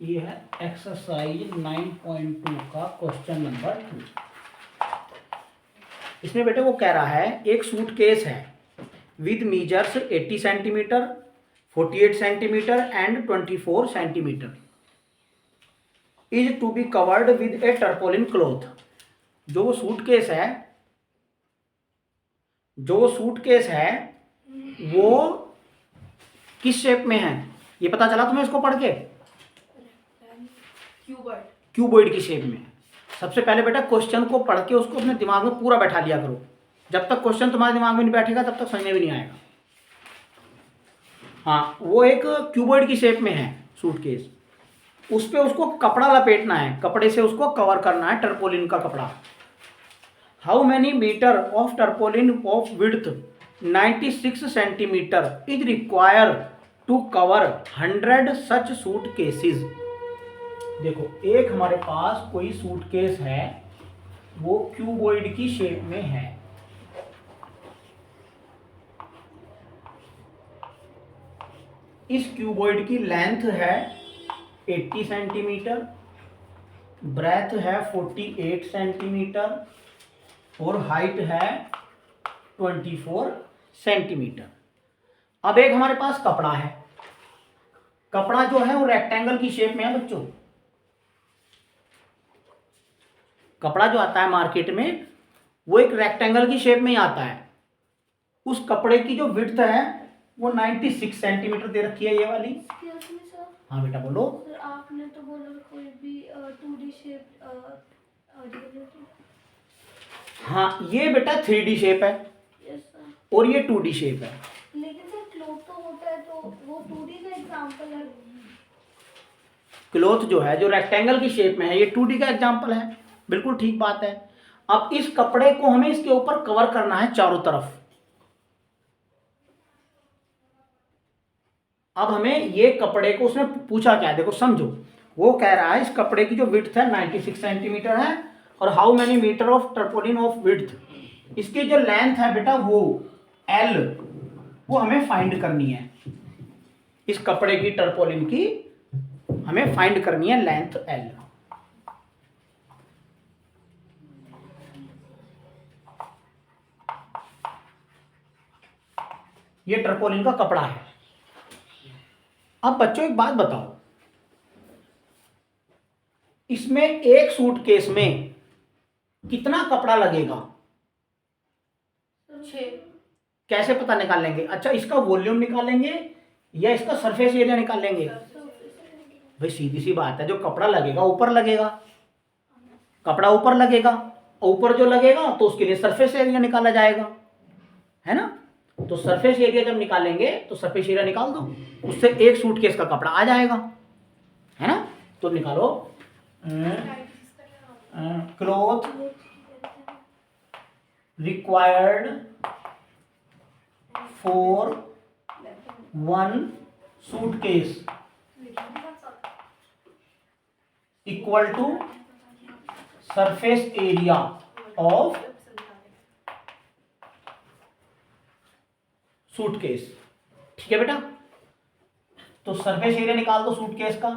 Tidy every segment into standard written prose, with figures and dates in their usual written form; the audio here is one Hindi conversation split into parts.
ये है एक्सरसाइज 9.2 का क्वेश्चन नंबर 2। इसमें बेटे वो कह रहा है एक सूटकेस है with measures 80 centimetre, 48 centimetre and 24 centimetre is to be covered with a tarpaulin cloth. जो वो सूटकेस है वो किस शेप में है, ये पता चला तुम्हें इसको पढ़ के? क्यूबॉइड की शेप में। सबसे पहले बेटा क्वेश्चन को पढ़ के उसको अपने दिमाग में पूरा बैठा लिया करो। जब तक क्वेश्चन तुम्हारे दिमाग में नहीं बैठेगा तब तक समझ में भी नहीं आएगा। हाँ, वो एक क्यूबॉइड की शेप में है सूटकेस, उस पे उसको कपड़ा लपेटना है, कपड़े से उसको कवर करना है, टर्पोलिन का कपड़ा। How many metre of tarpaulin of width 96 centimetre is require to cover 100 such suitcases. देखो, एक हमारे पास कोई सूटकेस है, वो क्यूबॉइड की शेप में है। इस क्यूबॉइड की लेंथ है 80 सेंटीमीटर, ब्रेथ है 48 सेंटीमीटर और हाइट है 24 सेंटीमीटर। अब एक हमारे पास कपड़ा है, कपड़ा जो है वो रेक्टेंगल की शेप में है बच्चों। कपड़ा जो आता है मार्केट में वो एक रेक्टेंगल की शेप में ही आता है। उस कपड़े की जो विड्थ है वो 96 सेंटीमीटर दे रखी है, ये वाली। हाँ बेटा बोलो। सर आपने तो बोला कोई भी 2D शेप। हाँ, ये बेटा 3D शेप है। Yes sir. और ये 2D शेप है। लेकिन सर क्लॉथ तो होता है, तो वो 2D का एग्जांपल है। क्लॉथ जो है जो रेक्टेंगल की शेप में है, ये 2D का एग्जांपल है। बिल्कुल ठीक बात है। अब इस कपड़े को हमें इसके ऊपर कवर करना है चारों तरफ। अब हमें ये कपड़े को, उसने पूछा क्या है, देखो समझो। वो कह रहा है इस कपड़े की जो विड्थ है 96 सेंटीमीटर है और how many metre of tarpaulin of width, इसकी जो लेंथ है बेटा वो L, वो हमें फाइंड करनी है। इस कपड़े की टर्पोलिन की हमें फाइंड करनी है लेंथ L। ये टर्पोलिन का कपड़ा है। अब बच्चों एक बात बताओ, इसमें एक सूटकेस में कितना कपड़ा लगेगा? 6। कैसे पता निकाल लेंगे? अच्छा, इसका वॉल्यूम निकालेंगे या इसका सरफेस एरिया निकाल लेंगे? भाई सीधी सी बात है, जो कपड़ा लगेगा ऊपर लगेगा, कपड़ा ऊपर लगेगा, ऊपर जो लगेगा तो उसके लिए सरफेस एरिया निकाला जाएगा, है ना? तो सरफेस एरिया जब निकालेंगे तो सरफेस एरिया निकाल दो, उससे एक सूटकेस का कपड़ा आ जाएगा, है ना? तो निकालो। Cloth required for 1 suitcase equal to surface area of suitcase. ठीक है बेटा, तो सरफेस एरिया निकाल दो सूटकेस का।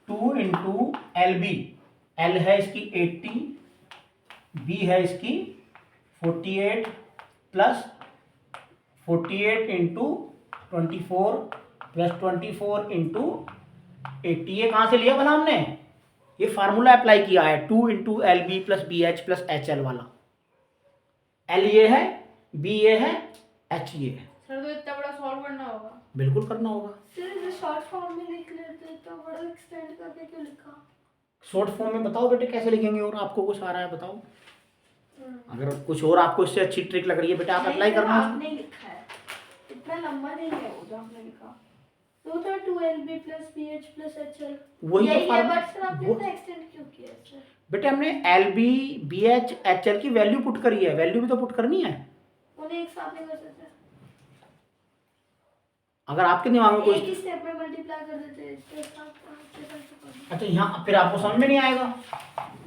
2 इंटू LB, L है इसकी 80, B है इसकी 48 प्लस 48 इंटू 24 प्लस 24 इंटू 80। ये कहाँ से लिया भला हमने? ये फार्मूला अप्लाई किया है 2 into LB plus BH plus HL वाला। L ये है, B ये है, H ये है। सर तो इतना बड़ा सॉल्व करना होगा? बिल्कुल करना होगा। सर इसे शॉर्ट फॉर्म में लिख लेते, इतना बड़ा एक्सटेंड करके क्यों लिखा? शॉर्ट फॉर्म में बताओ बेटे कैसे लिखेंगे, और आपको कुछ आ रहा है बताओ। अगर कुछ और आपको इससे अच्छी ट्रिक लग रही है बेटा आप अप्लाई करना। आपने लिखा है, इतना लंबा नहीं है वो जो आपने लिखा। तो था 2LB plus BH plus HL, वही यही तो है, बट सर आपने इतना एक्सटेंड क्यों किया सर? बेटे हमने LB BH HL की वैल्यू पुट करी है, वैल्यू भी तो पुट करनी है। उन्हें एक साथ नहीं कर सकते? अगर आपके दिमाग में कोई एक ही स्टेप में मल्टीप्लाई कर देते इसके साथ। अच्छा, यहाँ फिर आपको समझ में नहीं आएगा।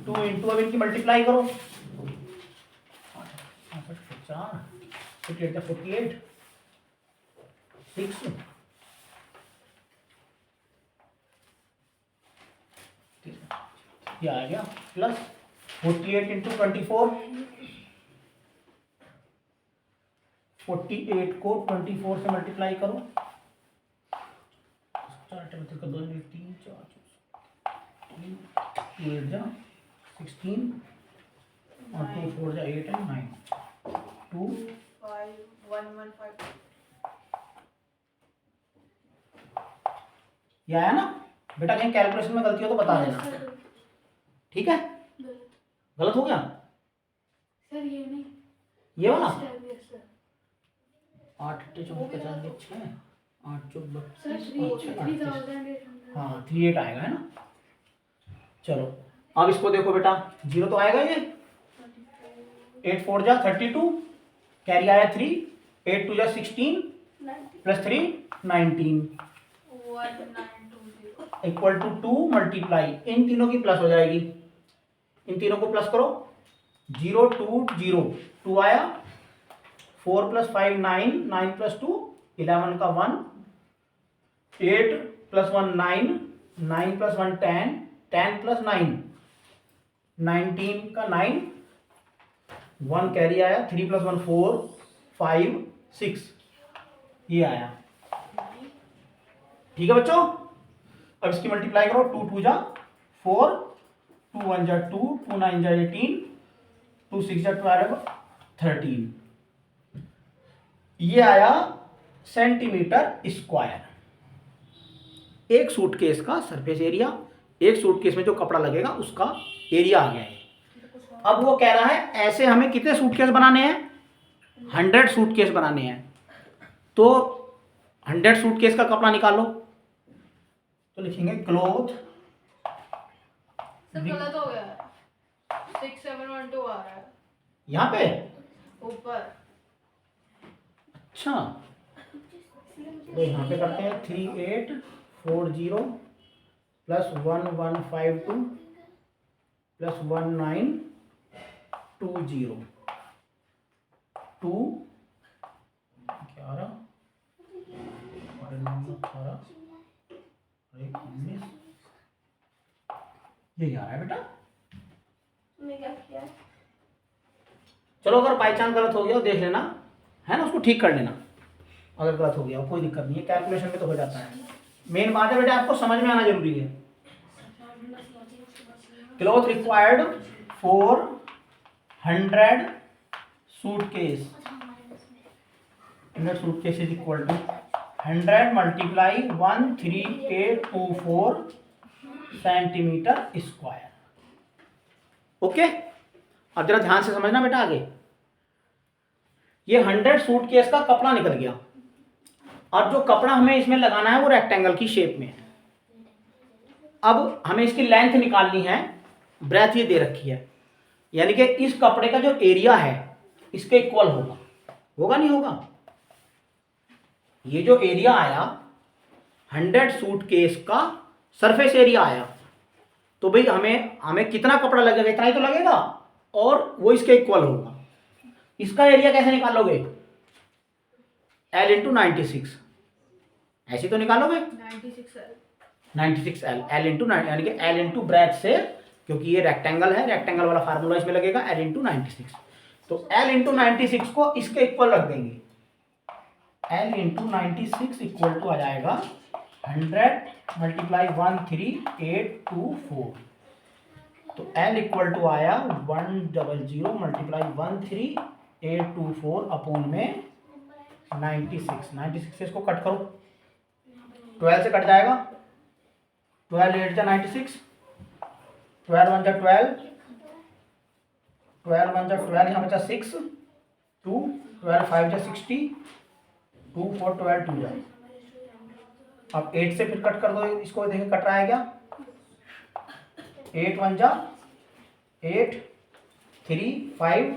2 इंटू अब इनकी मल्टीप्लाई करो, 48 6 ये आ गया प्लस 48 इंटू 24, 48 को 24 से मल्टीप्लाई करो, 2 3 4 2 8 जा 16 और 2 4 जा 8 एंड 9 2 5 1 1 5 ये आया ना बेटा? कहीं कैलकुलेशन में गलती हो तो बता देना, ठीक है? गलत हो गया सर ये नहीं, ये वाला? सर 8 8 4 50 6 8 4 सर 32 3800 हाँ 38 आएगा, है ना? चलो अब इसको देखो बेटा, 0 तो आएगा, ये 8 4 जा 32, कैरी आया 3, 8 2 जा 16 प्लस 3 19 इक्वल टू 2 मल्टीप्लाई, इन तीनों की प्लस हो जाएगी, इन तीनों को प्लस करो, 0 2 0 2 आया, 4 प्लस 5 9 9 प्लस 2 11 का 1, 8 प्लस 1 9 9 प्लस 1 10 10 प्लस 9 19 का 9, 1 कैरी आया, 3 प्लस 1 4 5 6 ये आया, ठीक है बच्चों? अब इसकी मल्टीप्लाई करो, 2 2 जा 4 2 1 जा 2 2 9 जा 18 2 6 जा 12 13 ये आया सेंटीमीटर स्क्वायर। एक सूटकेस का सरफेस एरिया, एक सूटकेस में जो कपड़ा लगेगा उसका एरिया आ गया है। अब वो कह रहा है ऐसे हमें कितने सूटकेस बनाने हैं? 100 सूटकेस बनाने हैं। तो 100 सूटकेस का कपड़ा निकालो, तो लिखेंगे क्लोथ, सर गलत हो गया है, 6712 आ रहा है यहाँ पे ऊपर। अच्छा तो यहाँ पे करते हैं 3840 प्लस 1152 प्लस 1920 2 11 18 19 ये आ रहा है बेटा। मैं क्या किया है? चलो अगर बाई चांस गलत हो गया तो देख लेना, है ना, उसको ठीक कर लेना। अगर गलत हो गया कोई दिक्कत नहीं है, कैलकुलेशन में तो हो जाता है। मेन बात है बेटा आपको समझ में आना जरूरी है। Cloth required for 100 suitcase, 100 suitcase is equal to 100 multiply 13824 centimetre square. Okay, अब जरा ध्यान से समझना बेटा आगे। ये 100 सूटकेस का कपड़ा निकल गया और जो कपड़ा हमें इसमें लगाना है वो रेक्टेंगल की शेप में है। अब हमें इसकी लेंथ निकालनी है, ब्रेथ ये दे रखी है, यानी कि इस कपड़े का जो एरिया है इसके इक्वल होगा, होगा नहीं होगा? ये जो एरिया आया 100 सूटकेस का सरफेस एरिया आया, तो भाई हमें कितना कपड़ा लगेगा? इतना ही तो लगेगा, और वो इसके इक्वल होगा। इसका एरिया कैसे निकालोगे? L इंटू 96, ऐसे तो निकालोगे 96L, L इंटू यानी कि L इंटू ब्रेथ से, क्योंकि ये रेक्टेंगल है, रेक्टेंगल वाला फार्मूला इसमें लगेगा L इंटू 96। तो L इंटू 96 को इसके इक्वल रख देंगे, L इंटू 96 इक्वल टू आ जाएगा 100 मल्टीप्लाई 13824। तो L इक्वल टू आया 100 मल्टीप्लाई 13824 अपॉन में 96 से इसको कट करो, 12 से कट जाएगा, 12 8 जा 96, 12 1 जा 12, 12 1 जा 12, यहाँ बचा 6 2, 12 5 जा 60, 2 4 12 2 जा। अब 8 से फिर कट कर दो इसको, देखिए कट रहा है क्या? 8 1 जा 8, 3 5,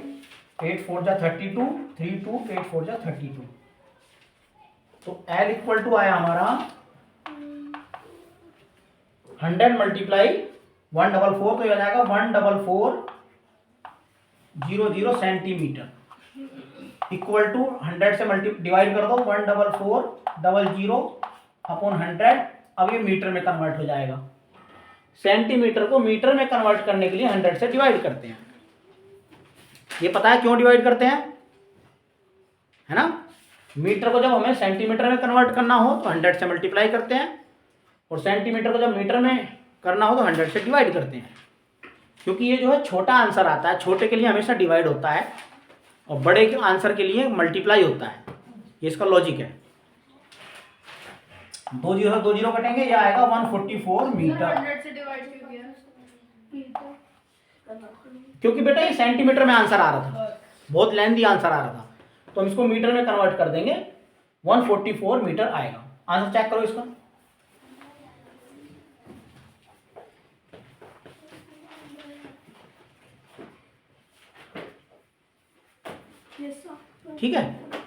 8 4 जा 32, 3 2 8 4 जा 32। तो L इक्वल टू आया हमारा 100 मल्टीप्लाई 144, तो यह आ जाएगा 14400 सेंटीमीटर इक्वल टू 100 से डिवाइड कर दो, 14400 अपॉन 100। अब ये मीटर में कन्वर्ट हो जाएगा, सेंटीमीटर को मीटर में कन्वर्ट करने के लिए 100 से डिवाइड करते हैं। ये पता है क्यों डिवाइड करते हैं, है ना? मीटर को जब हमें सेंटीमीटर में कन्वर्ट करना हो तो 100 से मल्टीप्लाई करते हैं, और सेंटीमीटर को जब मीटर में करना हो तो 100 से डिवाइड करते हैं। क्योंकि ये जो है छोटा आंसर आता है, छोटे के लिए हमेशा डिवाइड होता है और बड़े के आंसर के लिए मल्टीप्लाई होता है। ये इसका लॉजिक है। 2 जीरो कटेंगे, ये आएगा 144 मीटर। 100 से डिवाइड क्यों किया? क्योंकि बेटा ये सेंटीमीटर में आंसर आ रहा था, बहुत लेंथी आंसर आ रहा था, तो हम इसको मीटर में कन्वर्ट कर देंगे, 144 मीटर आएगा। आंसर चेक करो इसका। Yes, sir. ठीक है।